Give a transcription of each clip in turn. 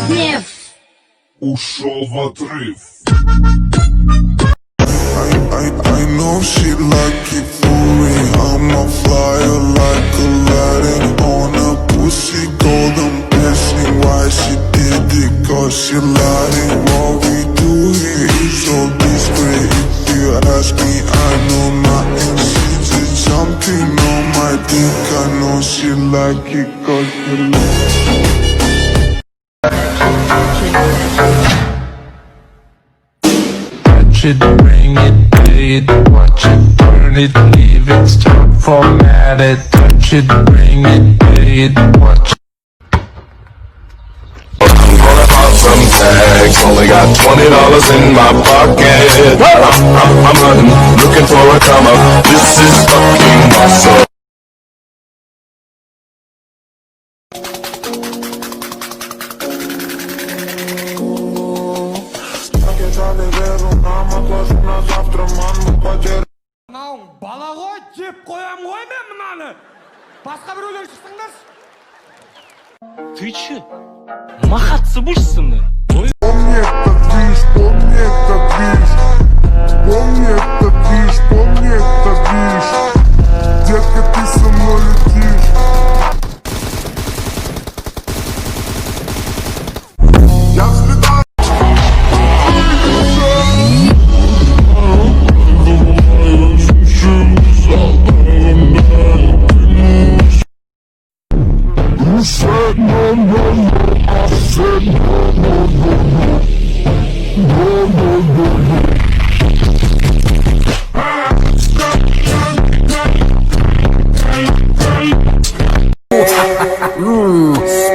Гнев. Ушел в отрыв. I know she like it for me. I'm a flyer like Aladdin on a pussy golden blessing. Why she did it? Cause she lied. What we do here is so discreet. If you ask me, I know nothing. She's just jumping on my dick. I know she like it cause she Touch it, bring it, pay it, watch it, turn it, leave it, start, format it. Touch it, bring it, pay it, watch it. I'm gonna pop some tags. Only got $20 in my pocket. I'm hunting, looking for a come up. This is fucking awesome. Бала ғой, жеп қоям ғой мен мынаны. Басқа біреулер шықсыңдаршы. Ты че? Махаться будешь со мной? Помни этот движ, помни этот движ. Помни этот движ, помни этот движ. Детка, ты со мной летишь. Я взлетаю.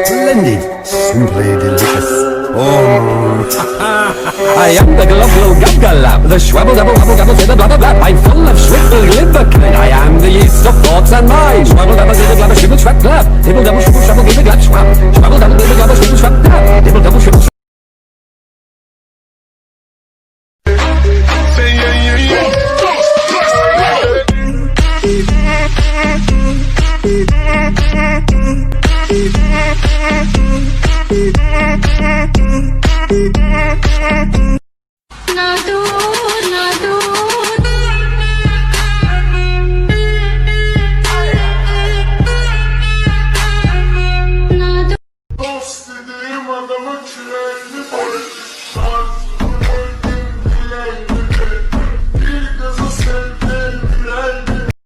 Splendid, simply delicious. I am the global gub-galab, the schwabble double wabble gabble zibber blabber blab. I'm full of schwibble glibber clit. I am the yeast of thoughts and minds. Schwabble double zibber blabber shibble schwab blab. Dibble double shibble shabble gibber glab schwab. Schwabble double